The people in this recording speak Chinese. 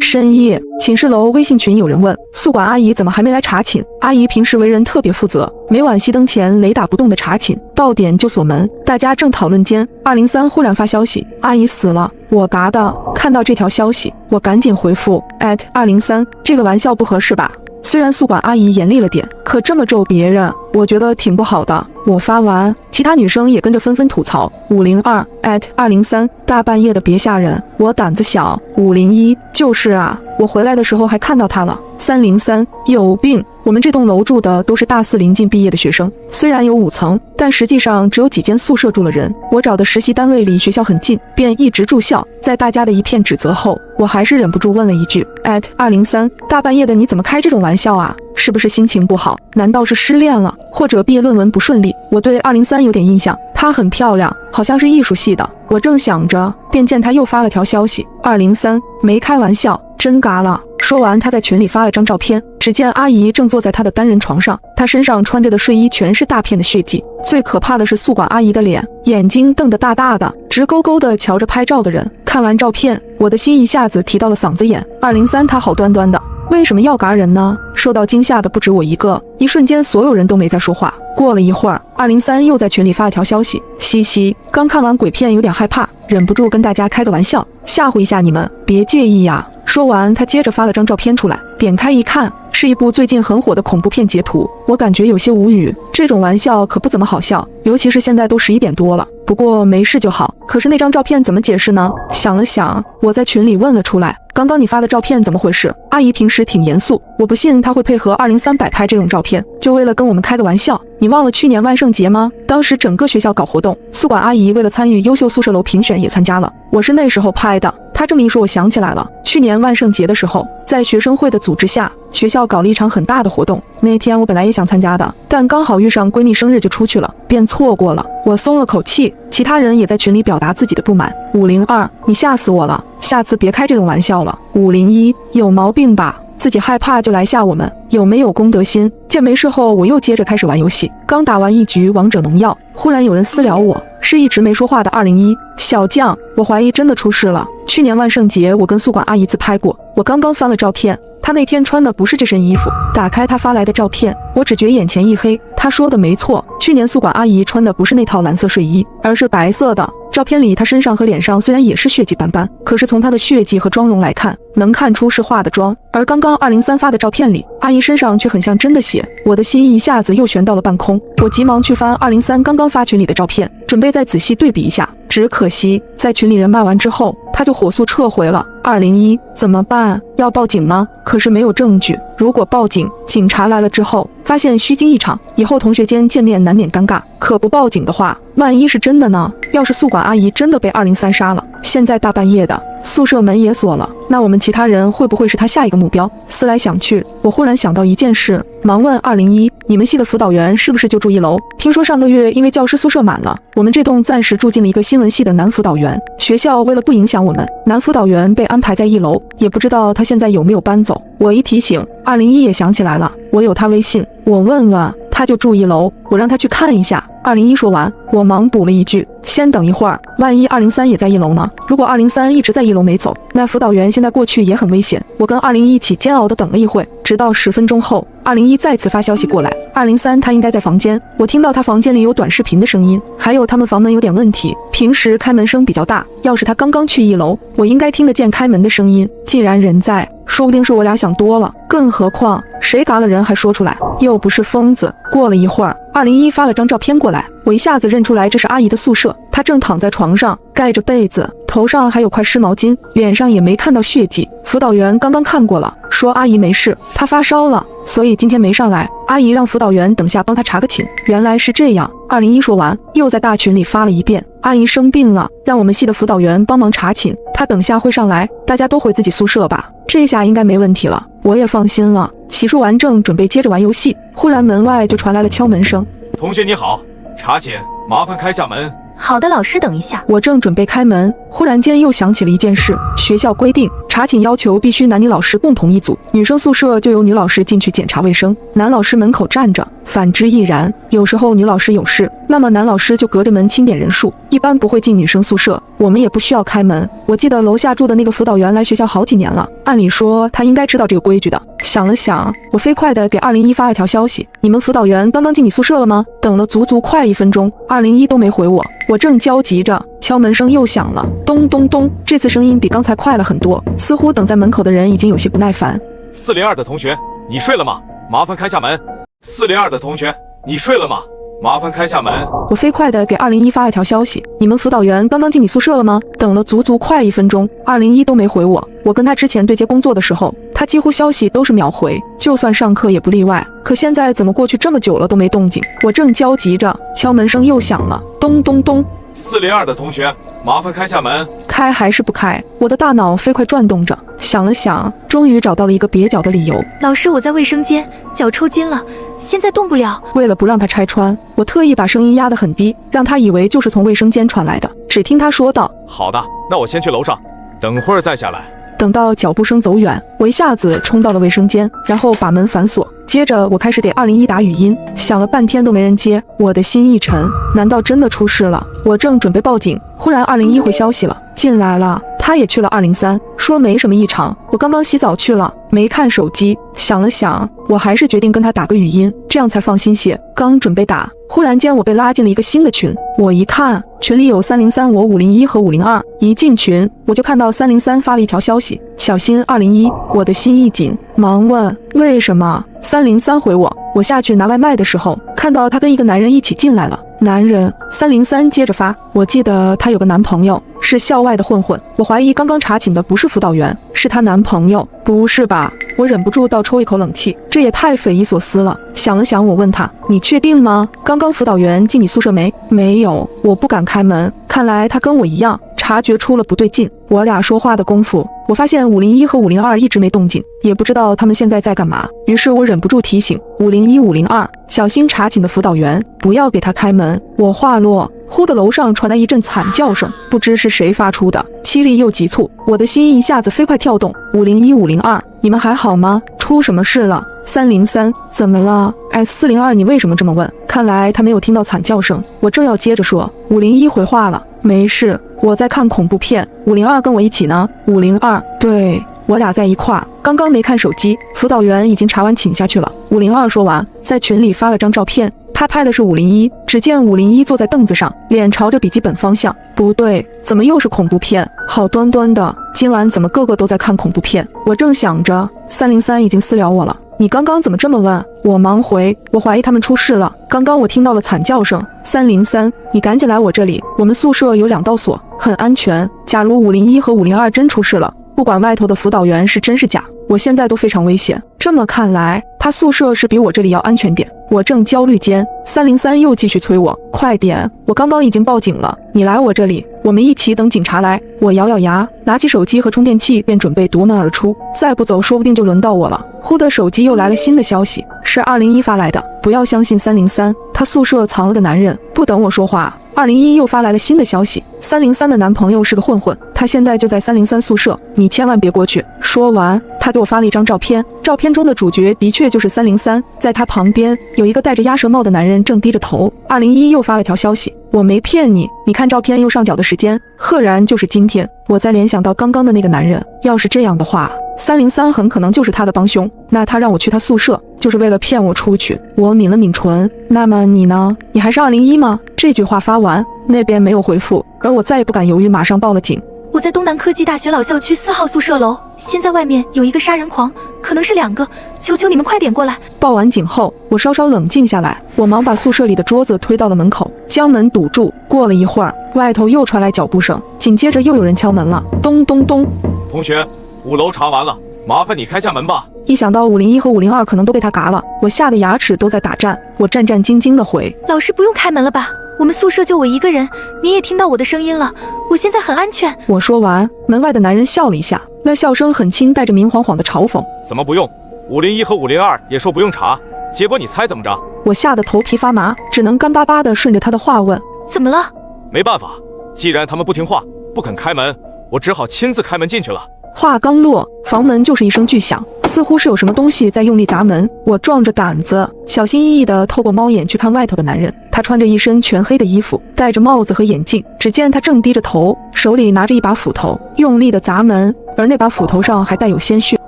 深夜，寝室楼微信群有人问宿管阿姨怎么还没来查寝。阿姨平时为人特别负责，每晚熄灯前雷打不动的查寝，到点就锁门。大家正讨论间，203忽然发消息，阿姨死了。我嘎的，看到这条消息，我赶紧回复@203，这个玩笑不合适吧？虽然宿管阿姨严厉了点，可这么咒别人，我觉得挺不好的。我发完，其他女生也跟着纷纷吐槽。502@203，大半夜的别吓人，我胆子小。501，就是啊，我回来的时候还看到他了。303，有病。我们这栋楼住的都是大4临近毕业的学生，虽然有5层，但实际上只有几间宿舍住了人。我找的实习单位离学校很近，便一直住校。在大家的一片指责后，我还是忍不住问了一句：@203，大半夜的你怎么开这种玩笑啊？是不是心情不好？难道是失恋了，或者毕业论文不顺利？我对203有点印象，她很漂亮，好像是艺术系的。我正想着，便见她又发了条消息：203，没开玩笑，真嘎了。说完，他在群里发了张照片，只见阿姨正坐在她的单人床上，她身上穿着的睡衣全是大片的血迹。最可怕的是宿管阿姨的脸，眼睛瞪得大大的，直勾勾地瞧着拍照的人。看完照片，我的心一下子提到了嗓子眼。203她好端端的，为什么要嘎人呢？受到惊吓的不止我一个，一瞬间所有人都没再说话。过了一会儿，203又在群里发了条消息：嘻嘻，刚看完鬼片有点害怕，忍不住跟大家开个玩笑，吓唬一下你们，别介意呀。说完，他接着发了张照片出来，点开一看，是一部最近很火的恐怖片截图。我感觉有些无语，这种玩笑可不怎么好笑，尤其是现在都11点多了。不过没事就好。可是那张照片怎么解释呢？想了想，我在群里问了出来：刚刚你发的照片怎么回事？阿姨平时挺严肃，我不信她会配合203摆拍这种照片，就为了跟我们开个玩笑。你忘了去年万圣节吗？当时整个学校搞活动，宿管阿姨为了参与优秀宿舍楼评选也参加了，我是那时候拍的。她这么一说，我想起来了，去年万圣节的时候，在学生会的组织下，学校搞了一场很大的活动。那天我本来也想参加的，但刚好遇上闺蜜生日就出去了，便错过了。我松了口气，其他人也在群里表达自己的不满。502，你吓死我了，下次别开这种玩笑了。501，有毛病吧？自己害怕就来吓我们，有没有公德心？见没事后，我又接着开始玩游戏。刚打完一局王者荣耀，忽然有人私聊我，是一直没说话的201。小将，我怀疑真的出事了。去年万圣节我跟宿管阿姨自拍过，我刚刚翻了照片，她那天穿的不是这身衣服。打开她发来的照片，我只觉眼前一黑。她说的没错，去年宿管阿姨穿的不是那套蓝色睡衣，而是白色的。照片里她身上和脸上虽然也是血迹斑斑，可是从她的血迹和妆容来看，能看出是化的妆。而刚刚203发的照片里，阿姨身上却很像真的血。我的心一下子又悬到了半空，我急忙去翻203刚刚发群里的照片，准备再仔细对比一下。只可惜在群里人骂完之后，他就火速撤回了。201，怎么办？要报警吗？可是没有证据，如果报警，警察来了之后发现虚惊一场，以后同学间见面难免尴尬。可不报警的话，万一是真的呢？要是宿管阿姨真的被203杀了，现在大半夜的，宿舍门也锁了，那我们其他人会不会是他下一个目标？思来想去，我忽然想到一件事，忙问201，你们系的辅导员是不是就住1楼？听说上个月因为教师宿舍满了，我们这栋暂时住进了一个新闻系的男辅导员。学校为了不影响我们，男辅导员被安排在1楼，也不知道他现在有没有搬走。我一提醒，201也想起来了，我有他微信，我问问，他就住1楼，我让他去看一下。201说完，我忙补了一句，先等一会儿，万一203也在1楼呢？如果203一直在1楼没走，那辅导员现在过去也很危险。我跟201一起煎熬地等了一会，直到10分钟后，201再次发消息过来，203他应该在房间，我听到他房间里有短视频的声音，还有他们房门有点问题，平时开门声比较大，要是他刚刚去1楼，我应该听得见开门的声音。既然人在，说不定是我俩想多了，更何况谁嘎了人还说出来，又不是疯子。过了一会儿，201发了张照片过来，我一下子认出来这是阿姨的宿舍。她正躺在床上，盖着被子，头上还有块湿毛巾，脸上也没看到血迹。辅导员刚刚看过了，说阿姨没事，她发烧了，所以今天没上来。阿姨让辅导员等下帮她查个寝。原来是这样。201说完，又在大群里发了一遍，阿姨生病了，让我们系的辅导员帮忙查寝，她等下会上来，大家都回自己宿舍吧。这下应该没问题了，我也放心了。洗漱完正准备接着玩游戏，忽然门外就传来了敲门声。同学你好，查寝，麻烦开下门，好的，老师等一下。我正准备开门，忽然间又想起了一件事。学校规定，查寝要求必须男女老师共同一组，女生宿舍就由女老师进去检查卫生，男老师门口站着，反之亦然。有时候女老师有事，那么男老师就隔着门清点人数，一般不会进女生宿舍，我们也不需要开门。我记得楼下住的那个辅导员来学校好几年了，按理说他应该知道这个规矩的。想了想，我飞快地给201发了条消息：你们辅导员刚刚进你宿舍了吗？等了足足快1分钟，201都没回我。我正焦急着，敲门声又响了，咚咚咚，这次声音比刚才快了很多，似乎等在门口的人已经有些不耐烦。402的同学，你睡了吗？麻烦开下门。402的同学，你睡了吗？麻烦开下门。我飞快地给201发了条消息：你们辅导员刚刚进你宿舍了吗？等了足足快1分钟，201都没回我。我跟他之前对接工作的时候，他几乎消息都是秒回，就算上课也不例外。可现在怎么过去这么久了都没动静？我正焦急着，敲门声又响了，咚咚咚。402的同学，麻烦开下门。开还是不开？我的大脑飞快转动着，想了想，终于找到了一个蹩脚的理由。老师，我在卫生间，脚抽筋了，现在动不了。为了不让他拆穿，我特意把声音压得很低，让他以为就是从卫生间传来的。只听他说道：好的，那我先去楼上，等会儿再下来。等到脚步声走远，我一下子冲到了卫生间，然后把门反锁。接着我开始给201打语音，响了半天都没人接，我的心一沉，难道真的出事了？我正准备报警，忽然201回消息了，进来了。他也去了203，说没什么异常。我刚刚洗澡去了，没看手机。想了想，我还是决定跟他打个语音，这样才放心些。刚准备打，忽然间我被拉进了一个新的群。我一看，群里有303、我501和502。一进群，我就看到303发了一条消息：小心201。我的心一紧，忙问为什么。303回我下去拿外卖的时候，看到他跟一个男人一起进来了。男人303接着发，我记得她有个男朋友，是校外的混混。我怀疑刚刚查寝的不是辅导员，是她男朋友。不是吧？我忍不住倒抽一口冷气，这也太匪夷所思了。想了想，我问他：你确定吗？刚刚辅导员进你宿舍没？没有。我不敢开门，看来他跟我一样察觉出了不对劲。我俩说话的功夫，我发现501和502一直没动静，也不知道他们现在在干嘛。于是我忍不住提醒501、502，小心查寝的辅导员，不要给他开门。我话落，忽的楼上传来一阵惨叫声，不知是谁发出的，凄厉又急促。我的心一下子飞快跳动。501、502，你们还好吗？出什么事了？303，怎么了？402，你为什么这么问？看来他没有听到惨叫声。我正要接着说，501回话了，没事，我在看恐怖片。502跟我一起呢。502，对，我俩在一块儿。刚刚没看手机，辅导员已经查完寝下去了。502说完，在群里发了张照片。他拍的是501，只见501坐在凳子上，脸朝着笔记本方向。不对，怎么又是恐怖片？好端端的，今晚怎么个个都在看恐怖片？我正想着，303已经私聊我了，你刚刚怎么这么问？我忙回，我怀疑他们出事了，刚刚我听到了惨叫声。303，你赶紧来我这里，我们宿舍有2道锁，很安全。假如501和502真出事了，不管外头的辅导员是真是假，我现在都非常危险。这么看来，他宿舍是比我这里要安全点。我正焦虑间，303又继续催我，快点，我刚刚已经报警了，你来我这里，我们一起等警察来。我咬咬牙，拿起手机和充电器，便准备夺门而出。再不走，说不定就轮到我了。忽的手机又来了新的消息，是201发来的，不要相信303，他宿舍藏了个男人。不等我说话，201又发来了新的消息，303的男朋友是个混混，他现在就在303宿舍，你千万别过去。说完，他给我发了一张照片，照片中的主角的确就是303，在他旁边有一个戴着鸭舌帽的男人正低着头。201又发了条消息，我没骗你，你看照片右上角的时间，赫然就是今天。我再联想到刚刚的那个男人，要是这样的话，303很可能就是他的帮凶，那他让我去他宿舍，就是为了骗我出去。我抿了抿唇，那么你呢？你还是201吗？这句话发完，那边没有回复，而我再也不敢犹豫，马上报了警。我在东南科技大学老校区4号宿舍楼，现在外面有一个杀人狂，可能是2个，求求你们快点过来。报完警后，我稍稍冷静下来，我忙把宿舍里的桌子推到了门口，将门堵住。过了一会儿，外头又传来脚步声，紧接着又有人敲门了，咚咚咚。同学，5楼查完了，麻烦你开下门吧。一想到501和502可能都被他嘎了，我吓得牙齿都在打颤。我战战兢兢地回：老师不用开门了吧？我们宿舍就我一个人，你也听到我的声音了，我现在很安全。我说完，门外的男人笑了一下，那笑声很轻，带着明晃晃的嘲讽。怎么不用？501和502也说不用查，结果你猜怎么着？我吓得头皮发麻，只能干巴巴地顺着他的话问：怎么了？没办法，既然他们不听话，不肯开门，我只好亲自开门进去了。话刚落，房门就是一声巨响，似乎是有什么东西在用力砸门。我壮着胆子，小心翼翼地透过猫眼去看外头的男人。他穿着一身全黑的衣服，戴着帽子和眼镜。只见他正低着头，手里拿着一把斧头，用力地砸门，而那把斧头上还带有鲜血。